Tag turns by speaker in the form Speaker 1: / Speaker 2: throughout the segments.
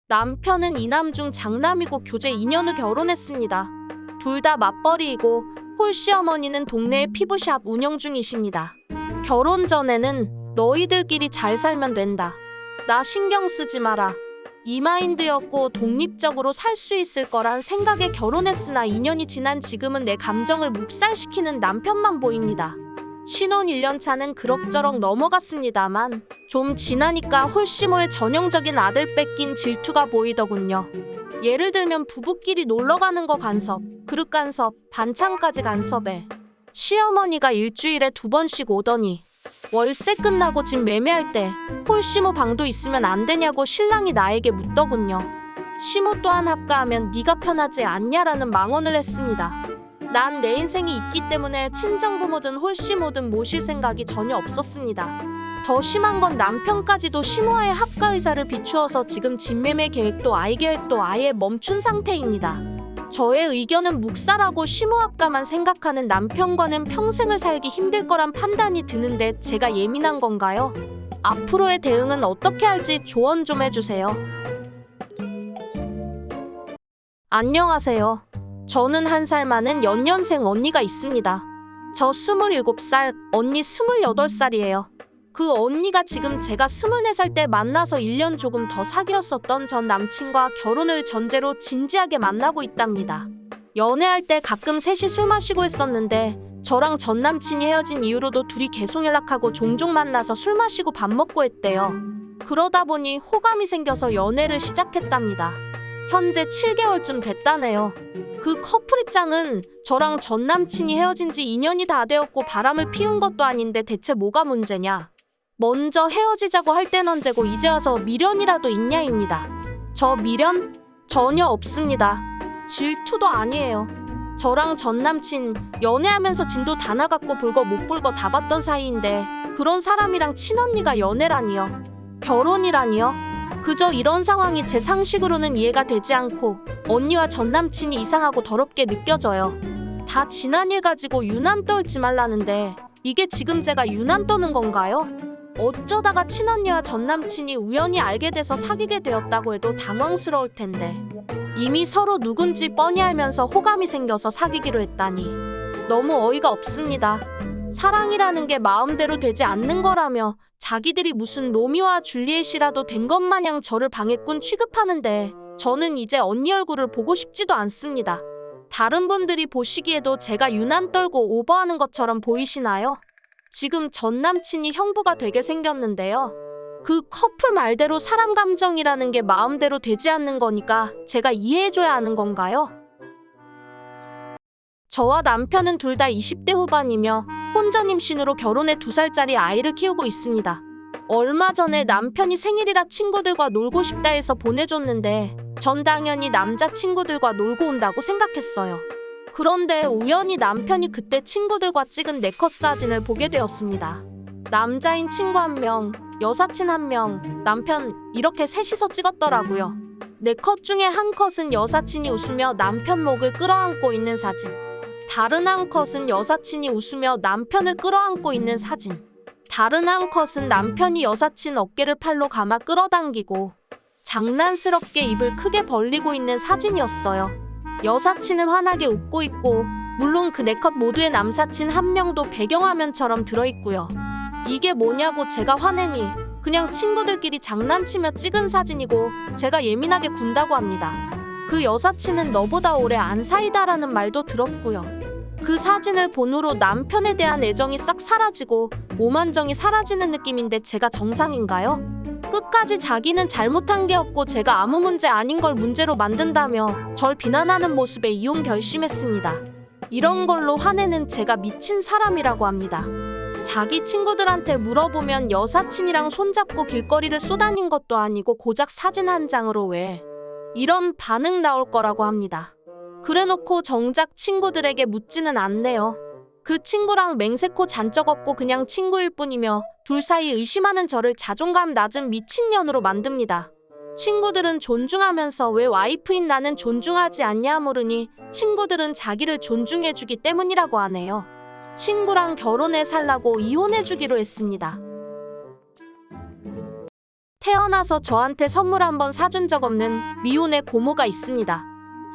Speaker 1: 남편은 이남 중 장남이고 교제 2년 후 결혼했습니다. 둘 다 맞벌이이고 홀시어머니는 동네에 피부샵 운영 중이십니다. 결혼 전에는 너희들끼리 잘 살면 된다. 나 신경 쓰지 마라. 이 마인드였고 독립적으로 살 수 있을 거란 생각에 결혼했으나 2년이 지난 지금은 내 감정을 묵살시키는 남편만 보입니다. 신혼 1년 차는 그럭저럭 넘어갔습니다만 좀 지나니까 홀시모의 전형적인 아들 뺏긴 질투가 보이더군요. 예를 들면 부부끼리 놀러가는 거 간섭, 그릇 간섭, 반찬까지 간섭에 시어머니가 일주일에 2번씩 오더니 월세 끝나고 집 매매할 때 홀시모 방도 있으면 안 되냐고 신랑이 나에게 묻더군요. 시모 또한 합가하면 네가 편하지 않냐라는 망언을 했습니다. 난 내 인생이 있기 때문에 친정부모든 홀시모든 모실 생각이 전혀 없었습니다. 더 심한 건 남편까지도 시모와의 합가 의사를 비추어서 지금 집 매매 계획도 아이 계획도 아예 멈춘 상태입니다. 저의 의견은 묵살하고 시모 합가만 생각하는 남편과는 평생을 살기 힘들 거란 판단이 드는데 제가 예민한 건가요? 앞으로의 대응은 어떻게 할지 조언 좀 해주세요. 안녕하세요. 저는 1살 많은 연년생 언니가 있습니다. 저 27살, 언니 28살이에요. 그 언니가 지금 제가 24살 때 만나서 1년 조금 더 사귀었었던 전 남친과 결혼을 전제로 진지하게 만나고 있답니다. 연애할 때 가끔 셋이 술 마시고 했었는데 저랑 전 남친이 헤어진 이후로도 둘이 계속 연락하고 종종 만나서 술 마시고 밥 먹고 했대요. 그러다 보니 호감이 생겨서 연애를 시작했답니다. 현재 7개월쯤 됐다네요. 그 커플 입장은 저랑 전 남친이 헤어진 지 2년이 다 되었고 바람을 피운 것도 아닌데 대체 뭐가 문제냐. 먼저 헤어지자고 할 땐 언제고 이제 와서 미련이라도 있냐입니다. 저 미련? 전혀 없습니다. 질투도 아니에요. 저랑 전 남친 연애하면서 진도 다 나갔고 볼 거 못 볼 거 다 봤던 사이인데 그런 사람이랑 친언니가 연애라니요. 결혼이라니요. 그저 이런 상황이 제 상식으로는 이해가 되지 않고 언니와 전 남친이 이상하고 더럽게 느껴져요. 다 지난 일 가지고 유난 떨지 말라는데 이게 지금 제가 유난 떠는 건가요? 어쩌다가 친언니와 전 남친이 우연히 알게 돼서 사귀게 되었다고 해도 당황스러울 텐데 이미 서로 누군지 뻔히 알면서 호감이 생겨서 사귀기로 했다니 너무 어이가 없습니다. 사랑이라는 게 마음대로 되지 않는 거라며 자기들이 무슨 로미오와 줄리엣이라도 된 것 마냥 저를 방해꾼 취급하는데 저는 이제 언니 얼굴을 보고 싶지도 않습니다. 다른 분들이 보시기에도 제가 유난 떨고 오버하는 것처럼 보이시나요? 지금 전 남친이 형부가 되게 생겼는데요. 그 커플 말대로 사람 감정이라는 게 마음대로 되지 않는 거니까 제가 이해해줘야 하는 건가요? 저와 남편은 둘 다 20대 후반이며 혼전 임신으로 결혼해 2살짜리 아이를 키우고 있습니다. 얼마 전에 남편이 생일이라 친구들과 놀고 싶다 해서 보내줬는데 전 당연히 남자친구들과 놀고 온다고 생각했어요. 그런데 우연히 남편이 그때 친구들과 찍은 네컷 사진을 보게 되었습니다. 남자인 친구 1명, 여사친 1명, 남편 이렇게 셋이서 찍었더라고요. 네컷 중에 한 컷은 여사친이 웃으며 남편 목을 끌어안고 있는 사진. 다른 한 컷은 여사친이 웃으며 남편을 끌어안고 있는 사진. 다른 한 컷은 남편이 여사친 어깨를 팔로 감아 끌어당기고 장난스럽게 입을 크게 벌리고 있는 사진이었어요. 여사친은 환하게 웃고 있고 물론 그 4컷 모두의 남사친 1명도 배경화면처럼 들어있고요. 이게 뭐냐고 제가 화내니 그냥 친구들끼리 장난치며 찍은 사진이고 제가 예민하게 군다고 합니다. 그 여사친은 너보다 오래 안 사이다라는 말도 들었고요. 그 사진을 본 후로 남편에 대한 애정이 싹 사라지고 오만정이 사라지는 느낌인데 제가 정상인가요? 끝까지 자기는 잘못한 게 없고 제가 아무 문제 아닌 걸 문제로 만든다며 절 비난하는 모습에 이혼 결심했습니다. 이런 걸로 화내는 제가 미친 사람이라고 합니다. 자기 친구들한테 물어보면 여사친이랑 손잡고 길거리를 쏘다닌 것도 아니고 고작 사진 한 장으로 왜 이런 반응 나올 거라고 합니다. 그래놓고 정작 친구들에게 묻지는 않네요. 그 친구랑 맹세코 잔 적 없고 그냥 친구일 뿐이며 둘 사이 의심하는 저를 자존감 낮은 미친년으로 만듭니다. 친구들은 존중하면서 왜 와이프인 나는 존중하지 않냐 물으니 친구들은 자기를 존중해주기 때문이라고 하네요. 친구랑 결혼해 살라고 이혼해주기로 했습니다. 태어나서 저한테 선물 한 번 사준 적 없는 미혼의 고모가 있습니다.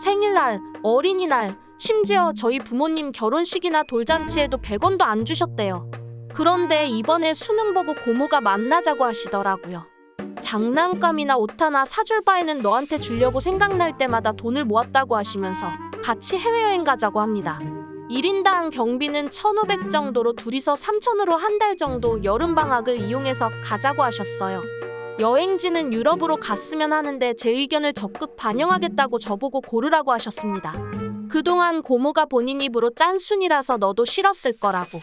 Speaker 1: 생일날, 어린이날, 심지어 저희 부모님 결혼식이나 돌잔치에도 100원도 안 주셨대요. 그런데 이번에 수능 보고 고모가 만나자고 하시더라고요. 장난감이나 옷 하나 사줄 바에는 너한테 주려고 생각날 때마다 돈을 모았다고 하시면서 같이 해외여행 가자고 합니다. 1인당 경비는 1,500 정도로 둘이서 3,000으로 한 달 정도 여름방학을 이용해서 가자고 하셨어요. 여행지는 유럽으로 갔으면 하는데 제 의견을 적극 반영하겠다고 저보고 고르라고 하셨습니다. 그동안 고모가 본인 입으로 짠순이라서 너도 싫었을 거라고.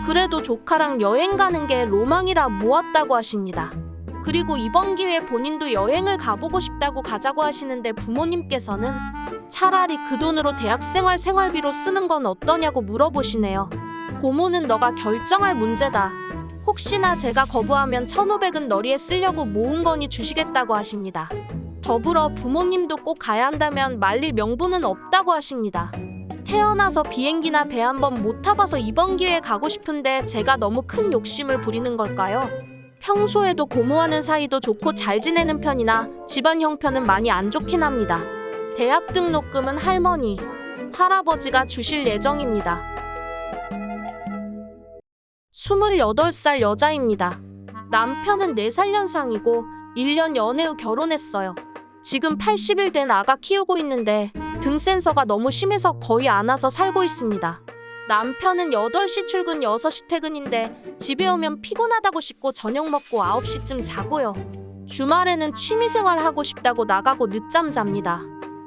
Speaker 1: 그래도 조카랑 여행 가는 게 로망이라 모았다고 하십니다. 그리고 이번 기회에 본인도 여행을 가보고 싶다고 가자고 하시는데 부모님께서는 차라리 그 돈으로 대학생활 생활비로 쓰는 건 어떠냐고 물어보시네요. 고모는 너가 결정할 문제다. 혹시나 제가 거부하면 1,500은 너리에 쓰려고 모은 거니 주시겠다고 하십니다. 더불어 부모님도 꼭 가야 한다면 말릴 명분은 없다고 하십니다. 태어나서 비행기나 배 한 번 못 타봐서 이번 기회에 가고 싶은데 제가 너무 큰 욕심을 부리는 걸까요? 평소에도 고모와는 사이도 좋고 잘 지내는 편이나 집안 형편은 많이 안 좋긴 합니다. 대학 등록금은 할머니, 할아버지가 주실 예정입니다. 28살 여자입니다. 남편은 4살 연상이고 1년 연애 후 결혼했어요. 지금 80일 된 아가 키우고 있는데 등 센서가 너무 심해서 거의 안 와서 살고 있습니다. 남편은 8시 출근 6시 퇴근인데 집에 오면 피곤하다고 씻고 저녁 먹고 9시쯤 자고요. 주말에는 취미생활 하고 싶다고 나가고 늦잠 잡니다.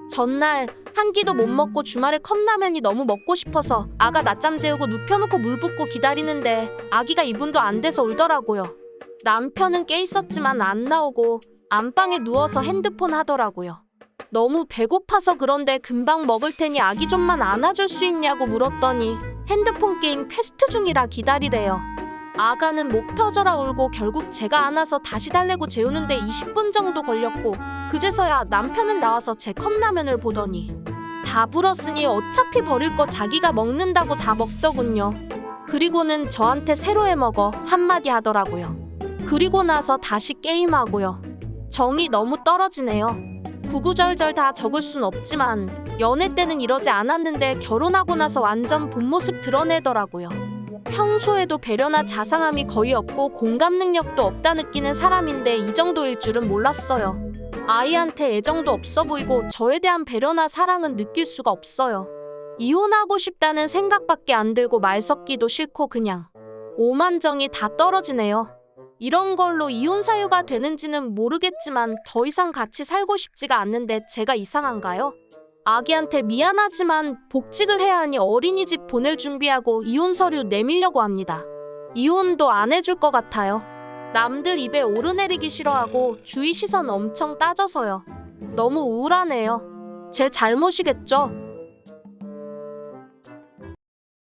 Speaker 1: 전날 한 끼도 못 먹고 주말에 컵라면이 너무 먹고 싶어서 아가 낮잠 재우고 눕혀놓고 물 붓고 기다리는데 아기가 2분도 안 돼서 울더라고요. 남편은 깨 있었지만 안 나오고 안방에 누워서 핸드폰 하더라고요. 너무 배고파서 그런데 금방 먹을 테니 아기 좀만 안아줄 수 있냐고 물었더니 핸드폰 게임 퀘스트 중이라 기다리래요. 아가는 목 터져라 울고 결국 제가 안아서 다시 달래고 재우는데 20분 정도 걸렸고 그제서야 남편은 나와서 제 컵라면을 보더니 다 불었으니 어차피 버릴 거 자기가 먹는다고 다 먹더군요. 그리고는 저한테 새로 해먹어 한마디 하더라고요. 그리고 나서 다시 게임하고요. 정이 너무 떨어지네요. 구구절절 다 적을 순 없지만 연애 때는 이러지 않았는데 결혼하고 나서 완전 본 모습 드러내더라고요. 평소에도 배려나 자상함이 거의 없고 공감 능력도 없다 느끼는 사람인데 이 정도일 줄은 몰랐어요. 아이한테 애정도 없어 보이고 저에 대한 배려나 사랑은 느낄 수가 없어요. 이혼하고 싶다는 생각밖에 안 들고 말 섞기도 싫고 그냥 오만정이 다 떨어지네요. 이런 걸로 이혼 사유가 되는지는 모르겠지만 더 이상 같이 살고 싶지가 않는데 제가 이상한가요? 아기한테 미안하지만 복직을 해야 하니 어린이집 보낼 준비하고 이혼 서류 내밀려고 합니다. 이혼도 안 해줄 것 같아요. 남들 입에 오르내리기 싫어하고 주위 시선 엄청 따져서요. 너무 우울하네요. 제 잘못이겠죠?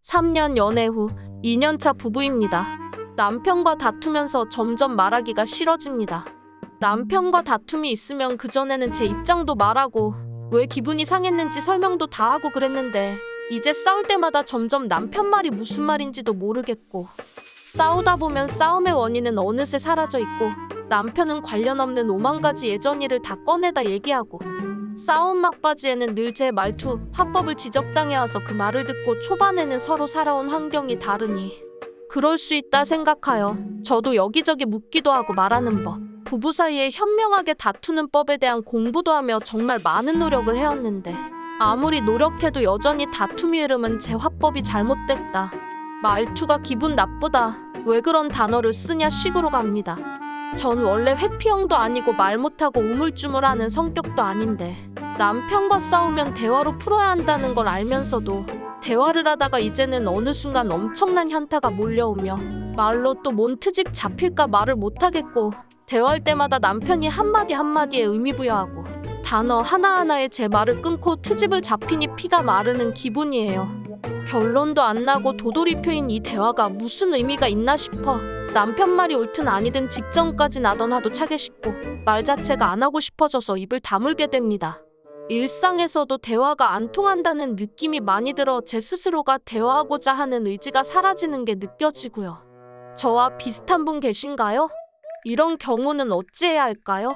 Speaker 1: 3년 연애 후 2년차 부부입니다. 남편과 다투면서 점점 말하기가 싫어집니다. 남편과 다툼이 있으면 그전에는 제 입장도 말하고 왜 기분이 상했는지 설명도 다 하고 그랬는데 이제 싸울 때마다 점점 남편 말이 무슨 말인지도 모르겠고 싸우다 보면 싸움의 원인은 어느새 사라져 있고 남편은 관련 없는 5만 가지 예전 일을 다 꺼내다 얘기하고 싸움 막바지에는 늘 제 말투, 화법을 지적당해와서 그 말을 듣고 초반에는 서로 살아온 환경이 다르니 그럴 수 있다 생각하여 저도 여기저기 묻기도 하고 말하는 법, 부부 사이에 현명하게 다투는 법에 대한 공부도 하며 정말 많은 노력을 해왔는데 아무리 노력해도 여전히 다툼이 흐름은 제 화법이 잘못됐다. 말투가 기분 나쁘다. 왜 그런 단어를 쓰냐 식으로 갑니다. 전 원래 회피형도 아니고 말 못하고 우물쭈물하는 성격도 아닌데 남편과 싸우면 대화로 풀어야 한다는 걸 알면서도 대화를 하다가 이제는 어느 순간 엄청난 현타가 몰려오며 말로 또 뭔 트집 잡힐까 말을 못하겠고 대화할 때마다 남편이 한마디 한마디에 의미 부여하고 단어 하나하나에 제 말을 끊고 트집을 잡히니 피가 마르는 기분이에요. 결론도 안 나고 도돌이표인 이 대화가 무슨 의미가 있나 싶어 남편 말이 옳든 아니든 직전까지 나던 화도 차게 싶고 말 자체가 안 하고 싶어져서 입을 다물게 됩니다. 일상에서도 대화가 안 통한다는 느낌이 많이 들어 제 스스로가 대화하고자 하는 의지가 사라지는 게 느껴지고요. 저와 비슷한 분 계신가요? 이런 경우는 어찌해야 할까요?